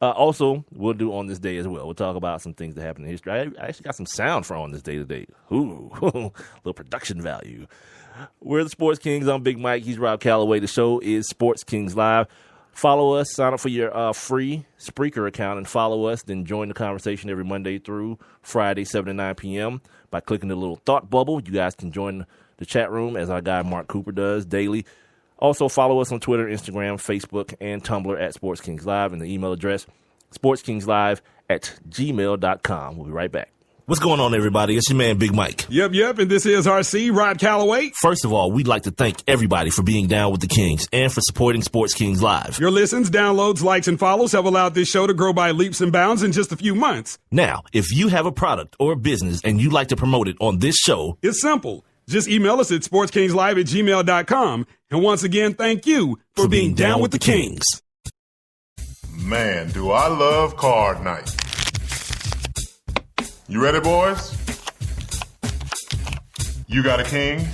Also, we'll do On This Day as well. We'll talk about some things that happened in history. I actually got some sound for On This Day today. Ooh, little production value. We're the Sports Kings. I'm Big Mike. He's Rob Calloway. The show is Sports Kings Live. Follow us. Sign up for your free Spreaker account and follow us. Then join the conversation every Monday through Friday, 7 to 9 p.m. by clicking the little thought bubble. You guys can join the chat room as our guy Mark Cooper does daily. Also, follow us on Twitter, Instagram, Facebook, and Tumblr at Sports Kings Live, and the email address, sportskingslive@gmail.com. We'll be right back. What's going on, everybody? It's your man, Big Mike. Yep, and this is RC, Rod Calloway. First of all, we'd like to thank everybody for being down with the Kings and for supporting Sports Kings Live. Your listens, downloads, likes, and follows have allowed this show to grow by leaps and bounds in just a few months. Now, if you have a product or a business and you'd like to promote it on this show, it's simple. Just email us at sportskingslive@gmail.com. And once again, thank you for being down with the Kings. Man, do I love card night. You ready, boys? You got a king?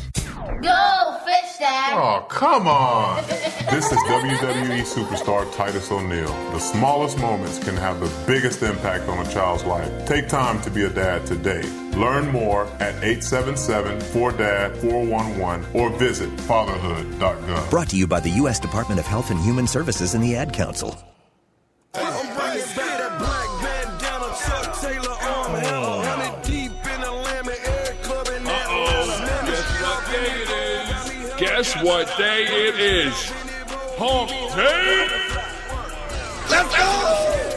Go, fish dad. Oh, come on. This is WWE superstar Titus O'Neil. The smallest moments can have the biggest impact on a child's life. Take time to be a dad today. Learn more at 877-4DAD-411 or visit fatherhood.gov. Brought to you by the U.S. Department of Health and Human Services and the Ad Council. Guess what day it is? Hump Day! Let's go!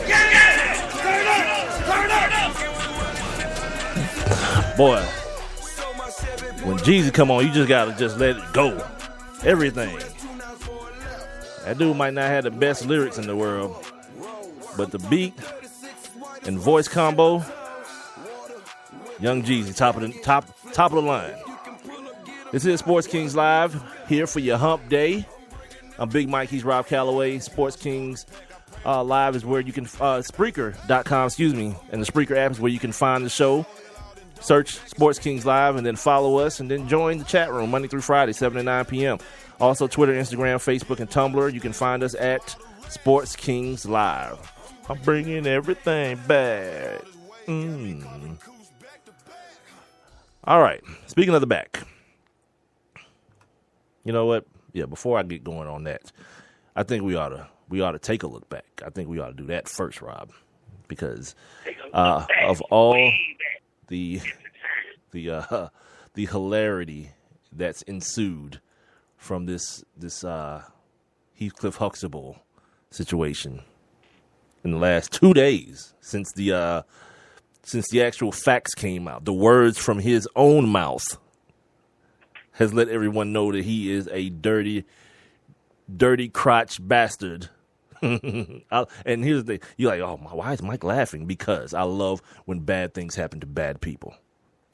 Get it! Turn up! Boy, when Jeezy come on, you just gotta just let it go. Everything. That dude might not have the best lyrics in the world, but the beat and voice combo, Young Jeezy, top of the line. This is Sports Kings Live, here for your hump day. I'm Big Mike, he's Rob Calloway. Sports Kings Live is where you can, Spreaker.com, and the Spreaker app is where you can find the show. Search Sports Kings Live and then follow us and then join the chat room Monday through Friday, 7 to 9 p.m. Also, Twitter, Instagram, Facebook, and Tumblr. You can find us at Sports Kings Live. I'm bringing everything back. All right, speaking of the back. You know what? Yeah, before I get going on that, I think we ought to take a look back. I think we ought to do that first, Rob, because of all the hilarity that's ensued from this Heathcliff Huxtable situation in the last 2 days since the actual facts came out, the words from his own mouth has let everyone know that he is a dirty crotch bastard. And here's the thing. You're like, oh, why is Mike laughing? Because I love when bad things happen to bad people.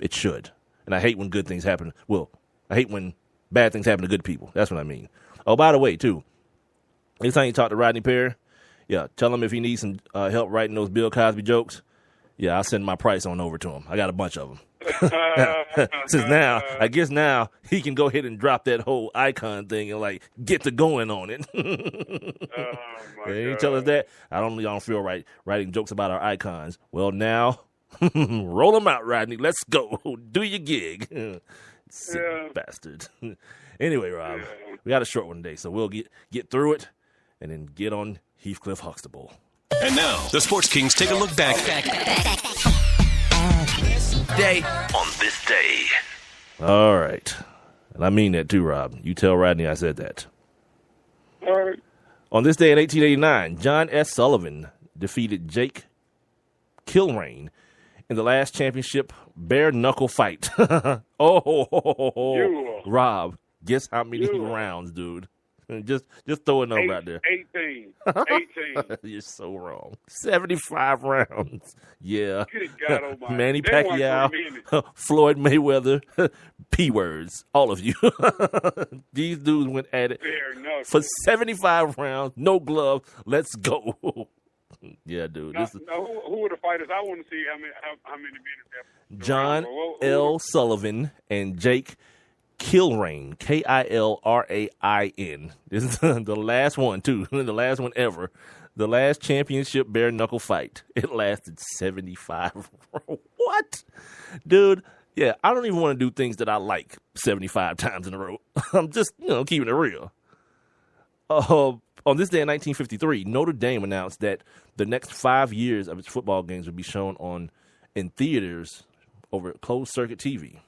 It should. And I hate when good things happen. Well, I hate when bad things happen to good people. That's what I mean. Oh, by the way, too, next time you talk to Rodney Perry, yeah, tell him if he needs some help writing those Bill Cosby jokes, yeah, I'll send my price on over to him. I got a bunch of them. Since now, I guess now he can go ahead and drop that whole icon thing and like get to going on it. You tell us that I don't feel right writing jokes about our icons. Well, now roll them out, Rodney. Let's go. Do your gig. Sick bastard. Anyway, Rob, we got a short one today, so we'll get through it and then get on Heathcliff Huxtable. And now the Sports Kings take a look back. On this day. All right. And I mean that too, Rob. You tell Rodney I said that. All right. On this day in 1889, John S. Sullivan defeated Jake Kilrain in the last championship bare knuckle fight. Rob, guess how many rounds, dude? Just throw a number out there. 18. You're so wrong. 75 rounds. Yeah. Good God almighty. Manny Pacquiao, Floyd Mayweather, P words, all of you. These dudes went at it for 75 rounds, no glove. Let's go. Yeah, dude. Now, who were the fighters? I want to see how many minutes. John L. Sullivan and Jake Kilrain, Kilrain. This is the last one, too. The last one ever. The last championship bare knuckle fight. It lasted 75. What? Dude, yeah, I don't even want to do things that I like 75 times in a row. I'm just, keeping it real. On this day in 1953, Notre Dame announced that the next 5 years of its football games would be shown in theaters over closed-circuit TV.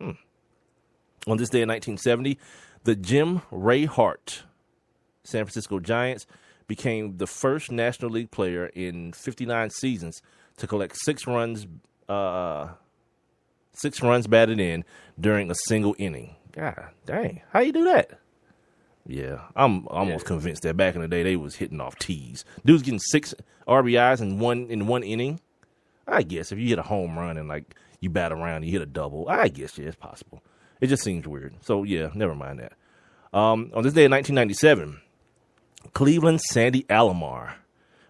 On this day in 1970, the Jim Ray Hart San Francisco Giants became the first National League player in 59 seasons to collect 6 runs batted in during a single inning. God dang, how you do that? Yeah, I'm almost convinced that back in the day they was hitting off tees. Dude's getting 6 RBIs in one inning. I guess if you hit a home run and like you bat around and you hit a double, I guess it's possible. It just seems weird. So yeah, never mind that. On this day in 1997, Cleveland's Sandy Alomar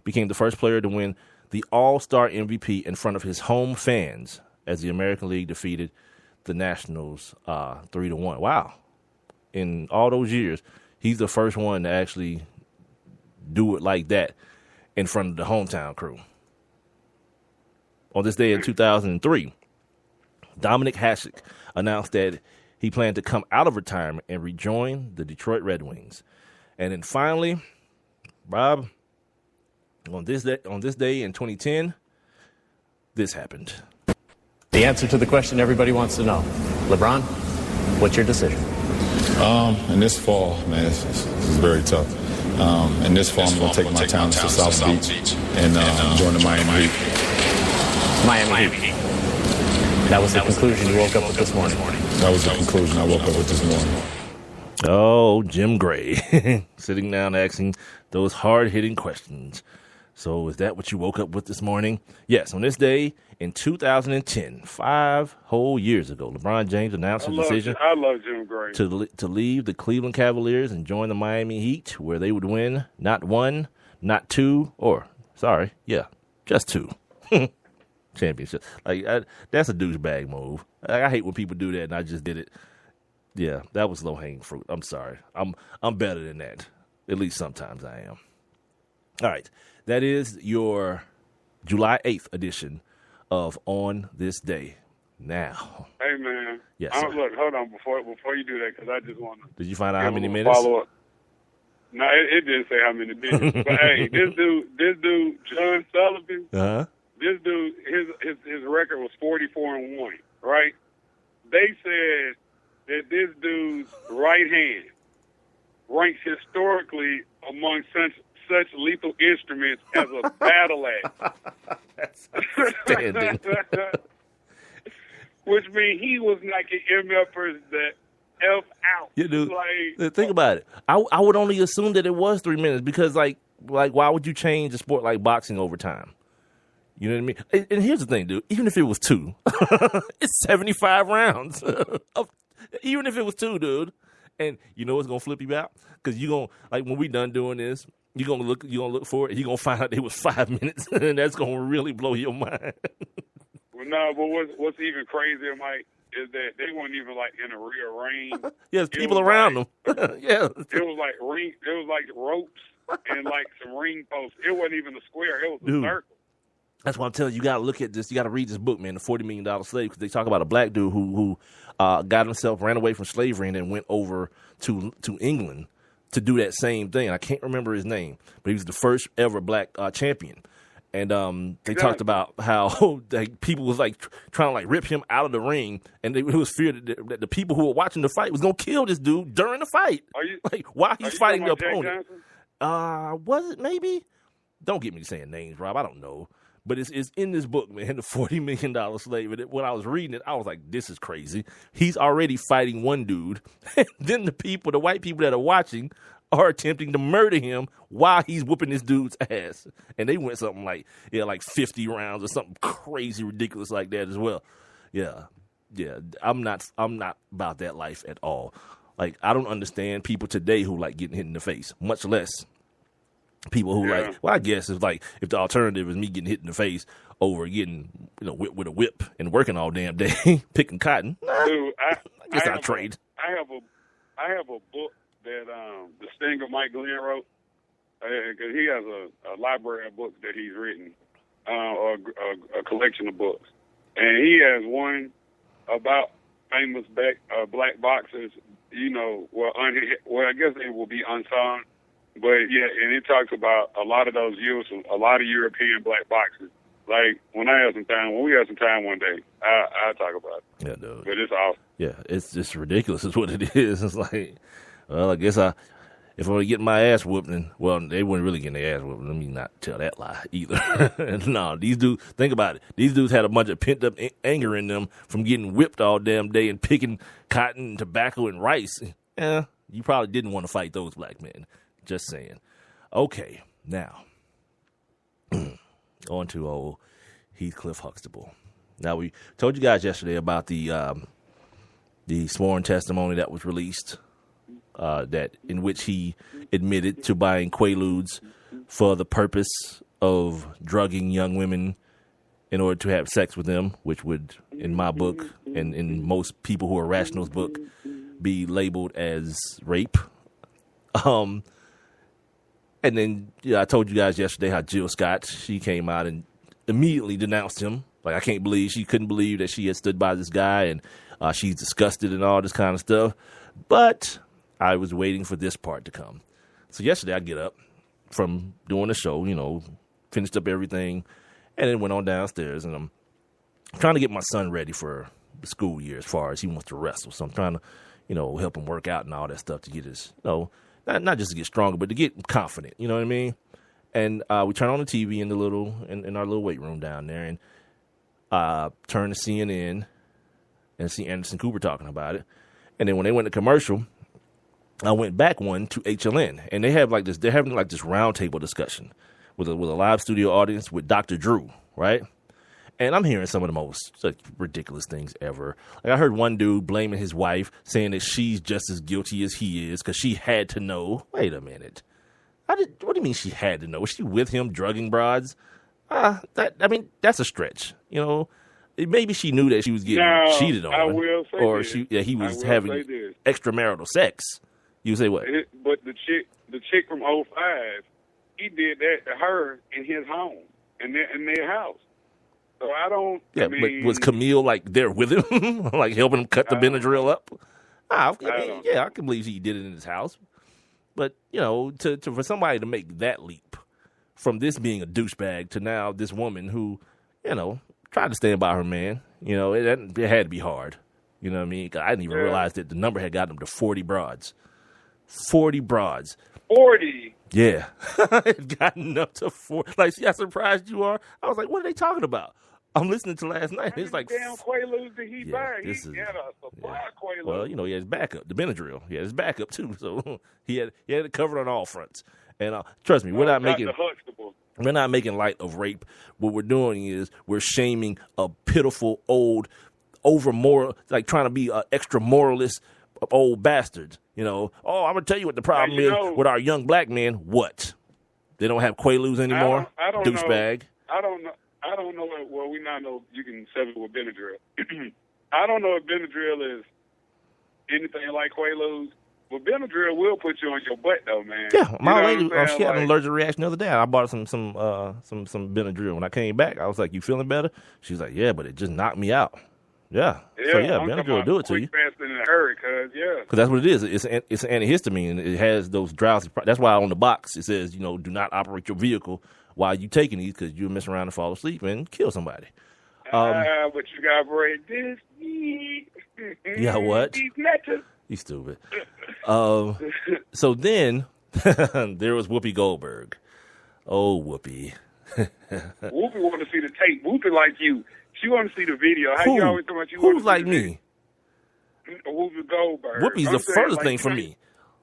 became the first player to win the All-Star MVP in front of his home fans as the American League defeated the Nationals 3-1. Wow. In all those years, he's the first one to actually do it like that in front of the hometown crew. On this day in 2003, Dominic Hasek announced that he planned to come out of retirement and rejoin the Detroit Red Wings. And then finally, Rob, on this day in 2010, this happened. The answer to the question everybody wants to know. LeBron, what's your decision? In this fall, man, it's very tough. In this fall, I'm going to take my talents to South Beach and join the Miami Heat. Miami Heat. That was the conclusion you woke up with this morning. That was the conclusion I woke up with this morning. Oh, Jim Gray, sitting down asking those hard-hitting questions. So is that what you woke up with this morning? Yes, on this day in 2010, 5 whole years ago, LeBron James announced his decision I love Jim Gray. to leave the Cleveland Cavaliers and join the Miami Heat, where they would win not 1, not 2, just 2 championships. That's a douchebag move. I hate when people do that, and I just did it. Yeah, that was low-hanging fruit. I'm sorry. I'm better than that. At least sometimes I am. All right. That is your July 8th edition of On This Day. Now. Hey, man. Yes, look, hold on before you do that, because I just want to. Did you find out how many minutes? Follow up. No, it didn't say how many minutes. But, hey, this dude, John Sullivan, this dude, his record was 44-1, right? They said that this dude's right hand ranks historically among such lethal instruments as a battle axe. That's outstanding. Which means he was knocking MFers the F out. Yeah, dude. Think about it. I would only assume that it was 3 minutes because, like, why would you change a sport like boxing over time? You know what I mean? And here's the thing, dude. Even if it was 2, it's 75 rounds. Even if it was 2, dude. And you know what's going to flip you out? Because you're going to, like, when we done doing this, you're gonna look for it, and you're going to find out it was 5 minutes, and that's going to really blow your mind. Well, no, but what's even crazier, Mike, is that they weren't even, like, in a real ring. Yes, people around them. Yeah. It was like ropes and, like, some ring posts. It wasn't even a square. It was a circle. That's why I'm telling you, you got to look at this. You got to read this book, man, The $40 Million Slave, because they talk about a black dude who got himself, ran away from slavery, and then went over to England to do that same thing. I can't remember his name, but he was the first ever black champion. And they talked about how people was like trying to like rip him out of the ring, and it was feared that the people who were watching the fight was gonna kill this dude during the fight. While he's fighting the opponent. Was it maybe? Don't get me saying names, Rob. I don't know. But it's in this book, man, The $40 Million Slave. And when I was reading it, I was like, this is crazy. He's already fighting one dude. And then the white people that are watching are attempting to murder him while he's whooping this dude's ass. And they went something like 50 rounds or something crazy ridiculous like that as well. Yeah. I'm not about that life at all. Like, I don't understand people today who like getting hit in the face, much less people who I guess it's like if the alternative is me getting hit in the face over getting whipped with a whip and working all damn day picking cotton. Dude, I guess I'll trade. I have a book that the Stinger Mike Glenn wrote. because he has a library of books that he's written, or a collection of books, and he has one about famous black boxers. You know, well, I guess they will be unsung, but yeah, and it talks about a lot of those a lot of European black boxers. Like when we have some time one day, I'll talk about it. Yeah, dude. But it's awesome. Yeah, it's just ridiculous is what it is. It's like, well, I guess if I were getting my ass whooped, then, well, they wouldn't really get their ass whooped. Let me not tell that lie either. No, these dudes, think about it. These dudes had a bunch of pent-up anger in them from getting whipped all damn day and picking cotton and tobacco and rice. Yeah, you probably didn't want to fight those black men. Just saying. Okay, now, on to old Heathcliff Huxtable. Now, we told you guys yesterday about the sworn testimony that was released, that in which he admitted to buying Quaaludes for the purpose of drugging young women in order to have sex with them, which would, in my book and in most people who are rational's book, be labeled as rape. And then I told you guys yesterday how Jill Scott, she came out and immediately denounced him. Like, she couldn't believe that she had stood by this guy, and she's disgusted and all this kind of stuff. But I was waiting for this part to come. So yesterday I get up from doing the show, finished up everything, and then went on downstairs, and I'm trying to get my son ready for the school year as far as he wants to wrestle. So I'm trying to, help him work out and all that stuff to get his, not just to get stronger, but to get confident, you know what I mean? And we turn on the TV in our little weight room down there, and turn to CNN and see Anderson Cooper talking about it. And then when they went to commercial, I went back one to HLN, and they're having this roundtable discussion with a live studio audience with Dr. Drew, right? And I'm hearing some of the most ridiculous things ever. Like, I heard one dude blaming his wife, saying that she's just as guilty as he is because she had to know. Wait a minute. What do you mean she had to know? Was she with him drugging broads? That's a stretch. Maybe she knew that she was getting cheated on. I will say or this. he was having extramarital sex. You say what? But the chick from 05, he did that to her in his home, in their house. So I don't. Yeah, but was Camille there with him, helping him cut the Benadryl up? I can believe he did it in his house. But for somebody to make that leap from this being a douchebag to now this woman who, tried to stand by her man, it had to be hard. You know what I mean? I didn't even realize that the number had gotten him to 40 broads. 40 broads. 40? Yeah. It gotten up to 4. See how surprised you are? I was like, what are they talking about? I'm listening to last night. It's like, damn Quaaludes did he buy? He had a supply of Quaaludes. Well, he had his backup, the Benadryl. He had his backup too, so he had it covered on all fronts. And trust me, we're not making light of rape. What we're doing is we're shaming a pitiful old, over-moral, trying to be an extra moralist old bastard. I'm gonna tell you what the problem is with our young black men. What? They don't have Quaaludes anymore. I don't douchebag. I don't know. Well, we now know you can sell it with Benadryl. I don't know if Benadryl is anything like Quaaludes, but Benadryl will put you on your butt, though, man. Yeah, my lady, she had an allergic reaction the other day. I bought her some Benadryl. When I came back, I was like, "You feeling better?" She was like, "Yeah, but it just knocked me out." Yeah. So Benadryl will do it to you. Faster in a hurry, because that's what it is. It's an antihistamine, and it has those drowsy. That's why on the box it says, do not operate your vehicle while you taking these, because you'll mess around and fall asleep and kill somebody. But you got to break this. Yeah, what? You stupid. So then there was Whoopi Goldberg. Oh, Whoopi. Whoopi want to see the tape. Whoopi like you. She want to see the video. How you always talking about you? Who's like me? Whoopi Goldberg. Whoopi's the furthest thing from me.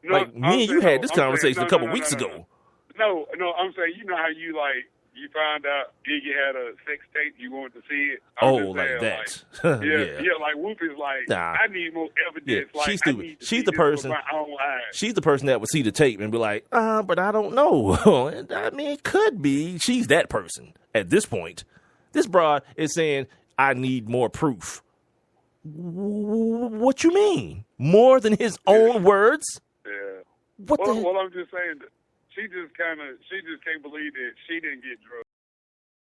Me and you had this conversation a couple weeks ago. No, I'm saying, how you you found out Iggy had a sex tape, you wanted to see it. That. Like Whoopi's I need more evidence. Yeah, she's stupid. She's the person. She's the person that would see the tape and be like, but I don't know. It could be. She's that person at this point. This broad is saying, I need more proof. What you mean? More than his own words? Yeah. What well, I'm just saying, she just can't believe that she didn't get drugged.